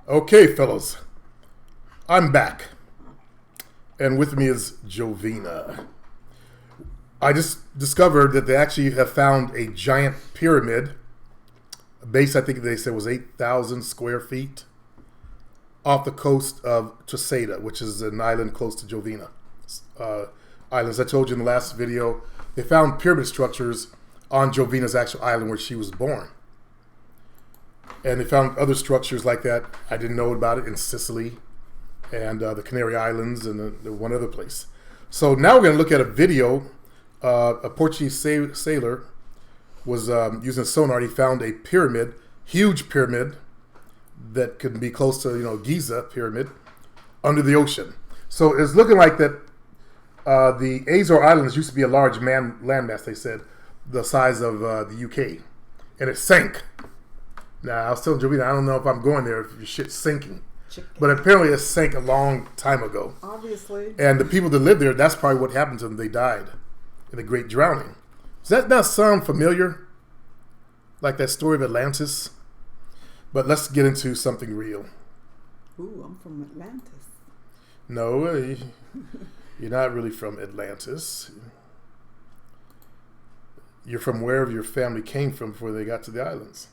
Okay, fellas, I'm back, and with me is Jovina. I just discovered that they actually have found a giant pyramid. A base, I think they said, was 8,000 square feet off the coast of Treseda, which is an island close to Jovina Islands. I told you in the last video, they found pyramid structures on Jovina's actual island where she was born. And they found other structures like that. I didn't know about it in Sicily and the Canary Islands and one other place. So now we're going to look at a video. A Portuguese sailor was using sonar. He found a pyramid, huge pyramid that could be close to, Giza pyramid under the ocean. So it's looking like that the Azores Islands used to be a large landmass, they said, the size of the UK. And it sank. Now, I was telling Jovina, I don't know if I'm going there if your shit's sinking. But apparently it sank a long time ago. Obviously. And the people that lived there, that's probably what happened to them. They died in the Great Drowning. Does that not sound familiar? Like that story of Atlantis? But let's get into something real. Ooh, I'm from Atlantis. No, you're not really from Atlantis. You're from wherever your family came from before they got to the islands.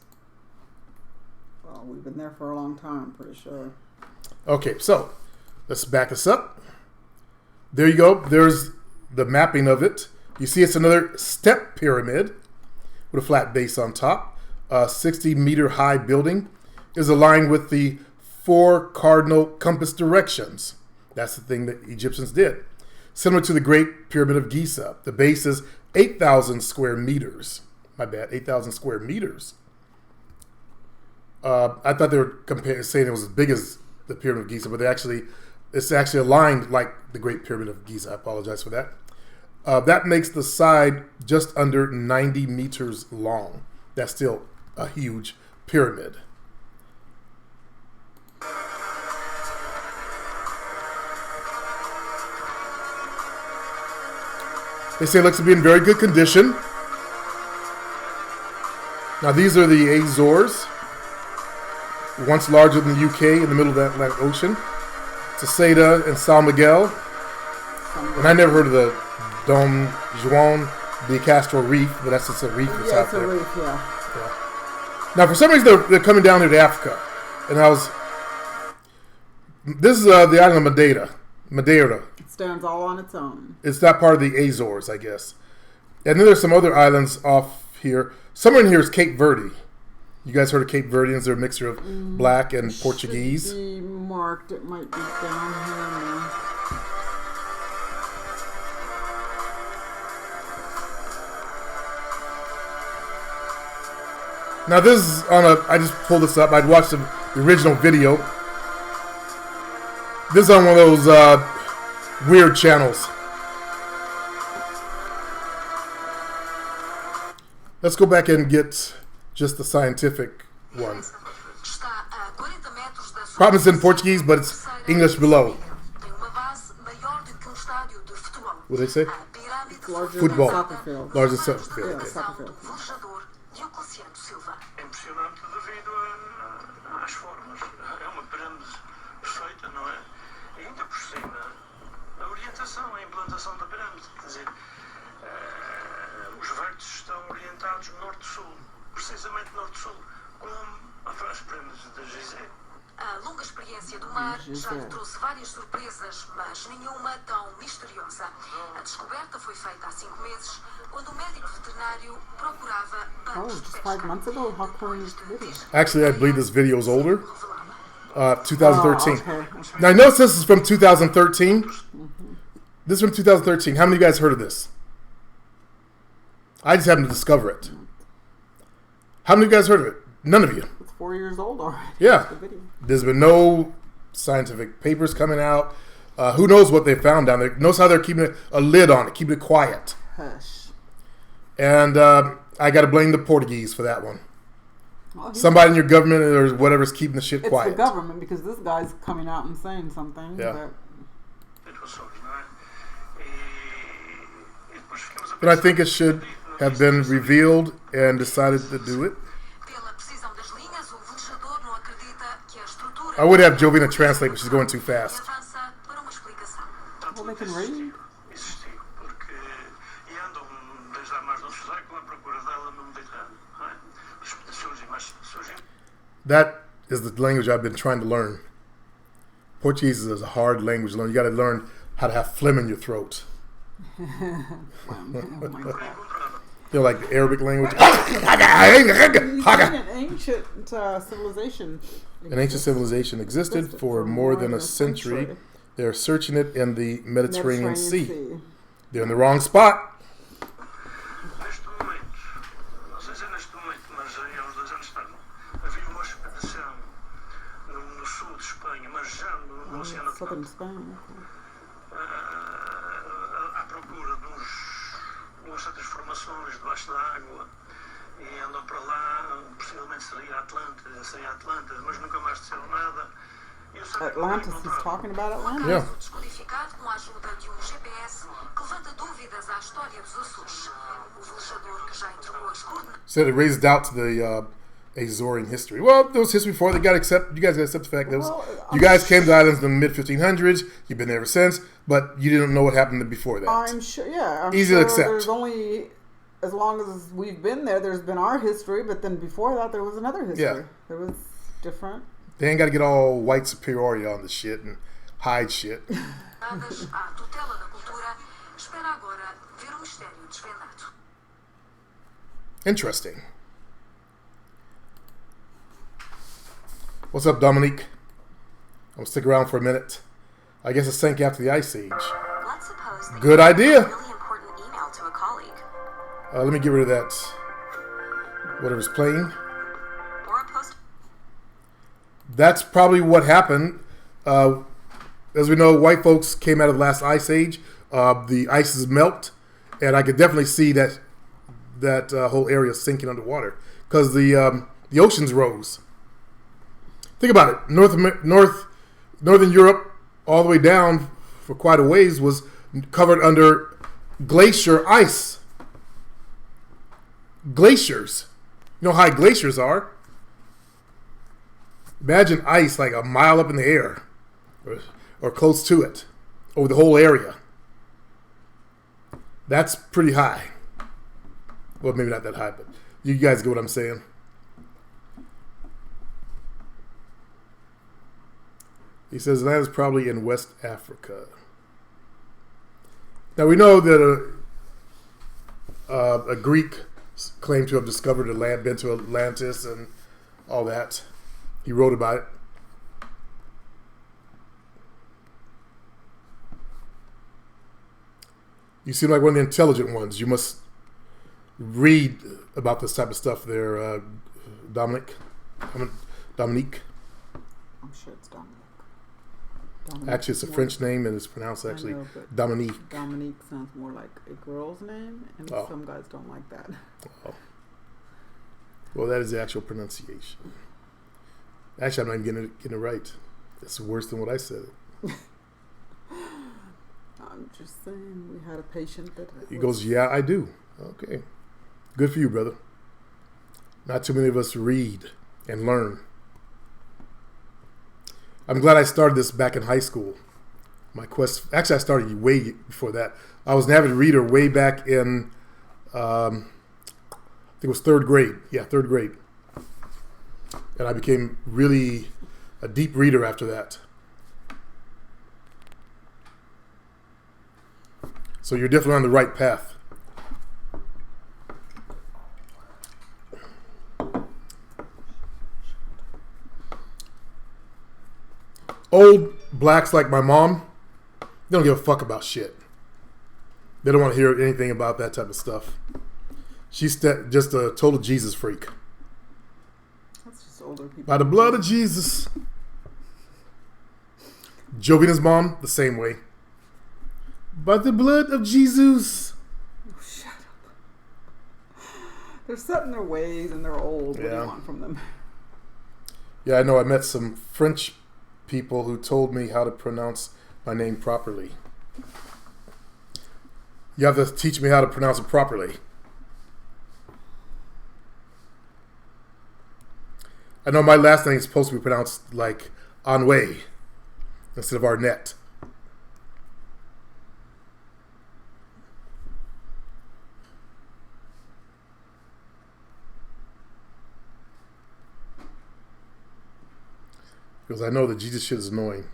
Well, we've been there for a long time, I'm pretty sure. Okay, so let's back this up. There you go. There's the mapping of it. You see it's another step pyramid with a flat base on top. A 60-meter high building is aligned with the 4 cardinal compass directions. That's the thing that Egyptians did. Similar to the Great Pyramid of Giza. The base is 8,000 square meters. My bad, 8,000 square meters. I thought they were saying it was as big as the Pyramid of Giza, but it's actually aligned like the Great Pyramid of Giza. I apologize for that. That makes the side just under 90 meters long. That's still a huge pyramid. They say it looks to be in very good condition. Now these are the Azores. Once larger than the UK in the middle of the Atlantic Ocean. Treseda and São Miguel. And I never heard of the Dom João de Castro Reef, but that's just a reef that's out there. Yeah, it's a reef, yeah. Now, for some reason, they're coming down here to Africa. And this is the island of Madeira. It stands all on its own. It's not part of the Azores, I guess. And then there's some other islands off here. Somewhere in here is Cape Verde. You guys heard of Cape Verdeans? They're a mixture of black and Portuguese. Should be marked. It might be down here now. Now this is I just pulled this up. I'd watched the original video. This is on one of those weird channels. Let's go back and get just the scientific one. Problem is in Portuguese, but it's English below. What do they say? Larger Football. than soccer field. Larger than soccer field. Yeah, Okay. soccer field. Impressionante devido às formas. É uma pirâmide perfeita, não é? E ainda por cima, a orientação, a implantação da pirâmide. Quer dizer, os vértices estão orientados norte-sul, precisamente norte-sul, como as pirâmides da Gizé. A longa experiência do mar já lhe trouxe várias surpresas, mas nenhuma tão misteriosa. A descoberta foi feita há 5 meses, quando o médico veterinário procurava Oh, bancos de just pesca. 5 months ago? How come this video? Actually, I believe this video is older. 2013. Oh, okay. Now, I notice this is from 2013. This is from 2013. How many of you guys heard of this? I just happened to discover it. How many of you guys heard of it? None of you. It's 4 years old already. Yeah. The video. There's been no scientific papers coming out. Who knows what they found down there? Knows how they're keeping a lid on it, keeping it quiet. Hush. And I got to blame the Portuguese for that one. Well, Somebody in your government or whatever is keeping the shit it's quiet. the government, because this guy's coming out and saying something. Yeah. Situações, não é? E depois ficamos a But I think it should have been revealed and decided to do it. Pela precisão das linhas, o velejador não acredita que a estrutura I would have Jovina translate, but she's going too fast. Avança para uma explicação. Well, they can read. Existiu, porque e andam desde há mais de um século à procura dela no Mediterrâneo. Não é? Surgem, mas surgem. That is the language I've been trying to learn. Portuguese is a hard language to learn. You got to learn how to have phlegm in your throat. Oh my God. You know, like the Arabic language. He's saying an ancient civilization. An ancient civilization existed for more than a century. They're searching it in the Mediterranean Sea. They're in the wrong spot. Neste momento, não sei se é neste momento, mas há uns 2 anos atrás, havia uma expedição no sul de Espanha, mas já no Oceano Southern Atlântico, Spain. à procura de umas certas formações debaixo da água e andam para lá, possivelmente seria Atlântida, mas nunca mais disseram nada. E eu sabia que não Atlantis, he's encontraram. talking about Atlantis. Yeah. Descodificado com a ajuda de um GPS que levanta dúvidas à história dos Açores. O velejador que já entregou as coordenadas. Said it raised doubt to the Azorean history. Well, there was history before. You guys got to accept the fact that you guys came to the islands in the mid 1500s. You've been there ever since, but you didn't know what happened before that. I'm sure, yeah. I'm Easy to sure accept. There's only, as long as we've been there, there's been our history, but then before that, there was another history. Yeah. It was different. They ain't got to get all white superiority on the shit and hide shit. À tutela da cultura, espera agora ver o mistério desvendado. Interesting. What's up, Dominique? I'm gonna stick around for a minute. I guess it sank after the Ice Age. Let's suppose that Good you idea. sent a really important email to a colleague Let me get rid of that. Whatever's playing. or a post. That's probably what happened. As we know, white folks came out of the last Ice Age. The ices melt, and I could definitely see that whole area sinking underwater because the oceans rose. Think about it. Northern Europe, all the way down for quite a ways, was covered under glacier ice. Glaciers. You know how high glaciers are. Imagine ice like a mile up in the air or close to it over the whole area. That's pretty high. Well, maybe not that high, but you guys get what I'm saying. He says that is probably in West Africa. Now we know that a Greek claimed to have discovered the land, been to Atlantis and all that. He wrote about it. You seem like one of the intelligent ones. You must read about this type of stuff there, Dominique. Dominique. I'm sure it's Dominic. Actually, it's a French name and it's pronounced actually I know, but Dominique. Dominique sounds more like a girl's name, and Oh. some guys don't like that. Oh. Well, that is the actual pronunciation. Actually, I'm not even getting it right. It's worse than what I said. I'm just saying, we had a patient that He goes, "Yeah, I do." Okay, good for you, brother. Not too many of us read and learn. I'm glad I started this back in high school. My quest. Actually, I started way before that. I was an avid reader way back in, I think it was third grade. Yeah, third grade. And I became really a deep reader after that. So you're definitely on the right path. Old blacks like my mom, they don't give a fuck about shit. They don't want to hear anything about that type of stuff. She's just a total Jesus freak. That's just older people. By the blood of Jesus. Jovina's mom, the same way. By the blood of Jesus. Shut up. They're set in their ways and they're old. What do Yeah. you want from them? Yeah, I know. I met some French people who told me how to pronounce my name properly. You have to teach me how to pronounce it properly. I know my last name is supposed to be pronounced like Anwe instead of Arnett. Because I know that Jesus shit is annoying.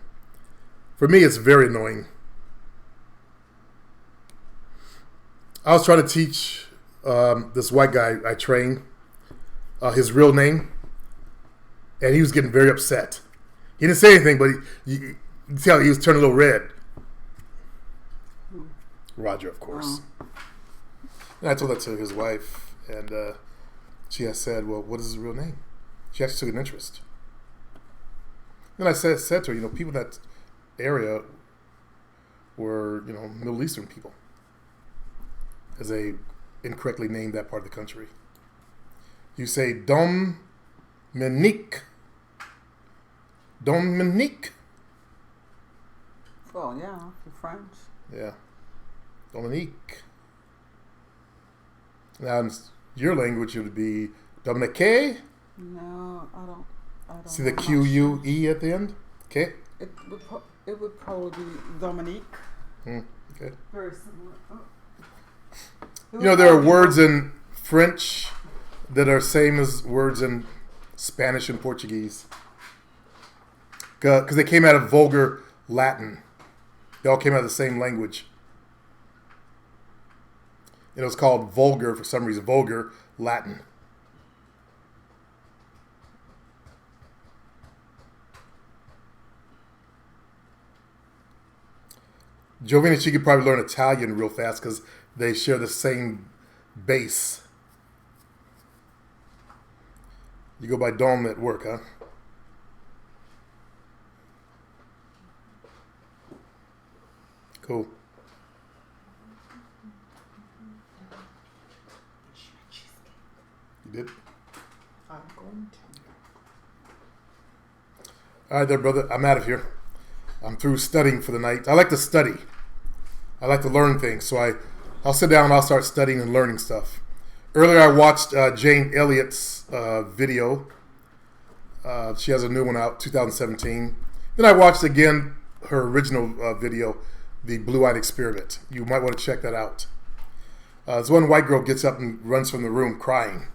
For me, it's very annoying. I was trying to teach this white guy I train his real name, and he was getting very upset. He didn't say anything, but you can tell he was turning a little red. Roger, of course. And I told that to his wife, and she has said, well, what is his real name? She actually took an interest. Then I said to her, people in that area were, Middle Eastern people, as they incorrectly named that part of the country. You say Dominique. Dominique. Oh, yeah, for French. Yeah. Dominique. Now, in your language, it would be Dominique. No, I don't. See the Q-U-E at the end? Okay. It would probably be Dominique. Okay. Very similar. There are words in French that are same as words in Spanish and Portuguese. Because they came out of vulgar Latin. They all came out of the same language. And it was called vulgar, for some reason, vulgar Latin. Jovina, she could probably learn Italian real fast because they share the same base. You go by Dom at work, huh? Cool. You did? I'm going to. All right there, brother. I'm out of here. I'm through studying for the night. I like to study. I like to learn things. So I'll sit down and I'll start studying and learning stuff. Earlier I watched Jane Elliott's video. She has a new one out, 2017. Then I watched again her original video, The Blue-Eyed Experiment. You might want to check that out. This one white girl gets up and runs from the room crying.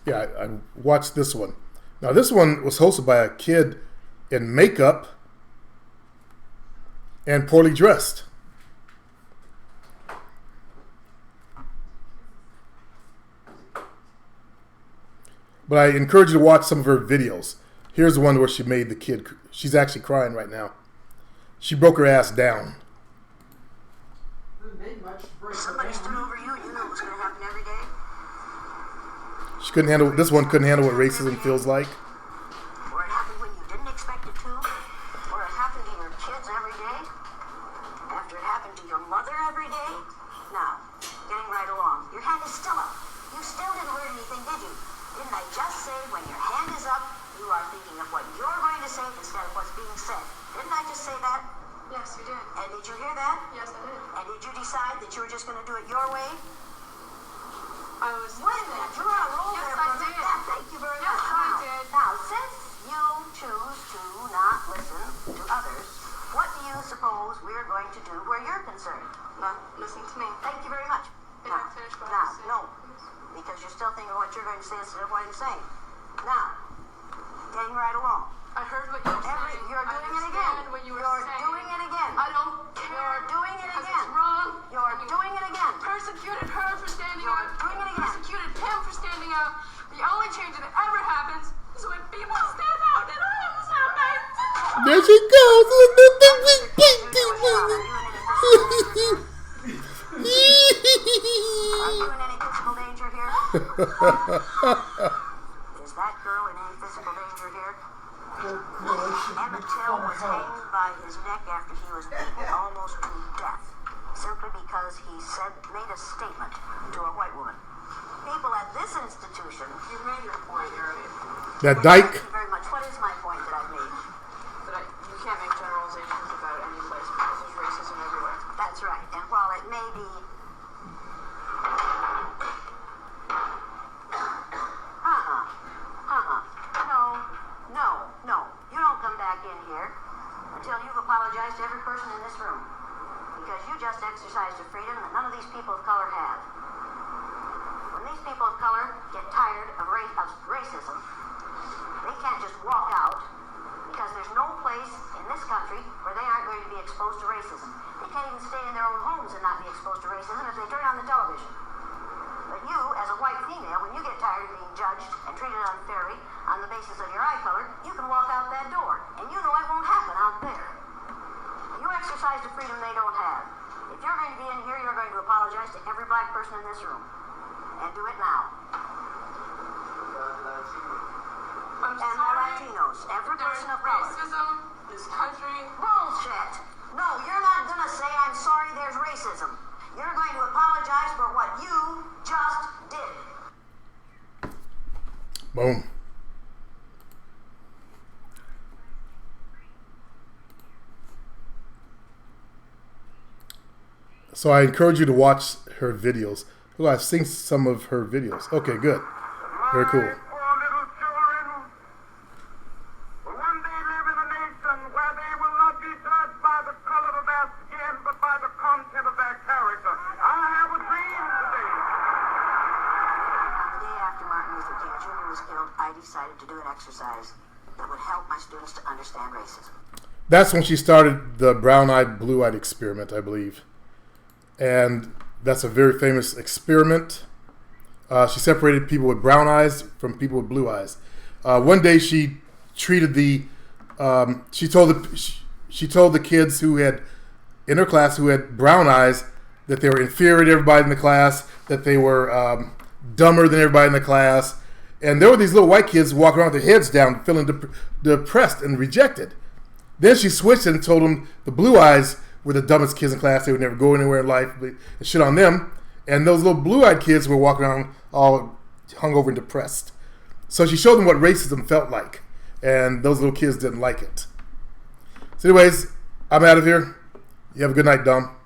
Yeah, I watched this one. Now, this one was hosted by a kid in makeup and poorly dressed. But I encourage you to watch some of her videos. Here's the one where she made the kid. She's actually crying right now. She broke her ass down. Somebody stood over you and you know what's going to happen every day. She couldn't handle. This one couldn't handle what racism feels like. Or it happened when you didn't expect it to. Or it happened to your kids every day. After it happened to your mother every day. Now, getting right along. Your hand is still up. You still didn't learn anything, did you? Didn't I just say when your hand is up, you are thinking of what you're going to say instead of what's being said? Didn't I just say that? Yes, you did. And did you hear that? Yes, I did. And did you decide that you were just going to do it your way? I was. Wait a minute, you're on a roll Yes, there I for a minute. did. Yeah, thank you very Yes, much. I did. Now, since you choose to not listen to others, what do you suppose we're going to do where you're concerned? Not listen to me. Thank you very much. Did Now, I finish what I was saying? no, because you're still thinking of what you're going to say instead of what I'm saying. Now, getting right along. I heard what you were saying. You're I doing it understand again. what you were You're saying. doing it again. I don't care. You're doing it because again. It's wrong. You're You doing it again. Persecuted her for standing You're out. doing it again. Persecuted him for standing out. The only change that ever happens is when people stand out and homes happen. There she goes. Are you in any physical danger here? Is that girl in any physical danger here? Emmett Till was hanged by his neck after he was beaten almost to death, simply because he made a statement to a white woman. People at this institution, you made your point earlier. That dyke. Thank you very much. What is my point that I've made? That you can't make generalizations about any place because there's racism everywhere. That's right. And while it may be No. You don't come back in here until you've apologized to every person in this room. Because you just exercised a freedom that none of these people of color have. When these people of color get tired of racism, they can't just walk out because there's no place in this country where they aren't going to be exposed to racism. They can't even stay in their own homes and not be exposed to racism if they turn on the television. But you, as a white female, when you get tired of being judged and treated unfairly on the basis of your eye color, you can walk out that door. And you know it won't happen out there. You exercise the freedom they don't have. If you're going to be in here, you're going to apologize to every black person in this room. And do it now. I'm And the sorry. Latinos, every There's person of color. racism. This country. Bullshit! No, you're not gonna say I'm sorry there's racism. You're going to apologize for what you just did. Boom. So I encourage you to watch her videos. Well, I've seen some of her videos. Okay, good. Very cool. My poor little children will one day live in a nation where they will not be judged by the color of their skin, but by the content of their character. I have a dream today. On the day after Martin Luther King Jr. was killed, I decided to do an exercise that would help my students to understand racism. That's when she started the brown-eyed, blue-eyed experiment, I believe. And that's a very famous experiment. She separated people with brown eyes from people with blue eyes. One day she treated she told the kids who had in her class who had brown eyes that they were inferior to everybody in the class, that they were dumber than everybody in the class, and there were these little white kids walking around with their heads down, feeling depressed and rejected. Then she switched and told them the blue eyes were the dumbest kids in class. They would never go anywhere in life. And shit on them. And those little blue-eyed kids were walking around all hungover and depressed. So she showed them what racism felt like. And those little kids didn't like it. So anyways, I'm out of here. You have a good night, dumb.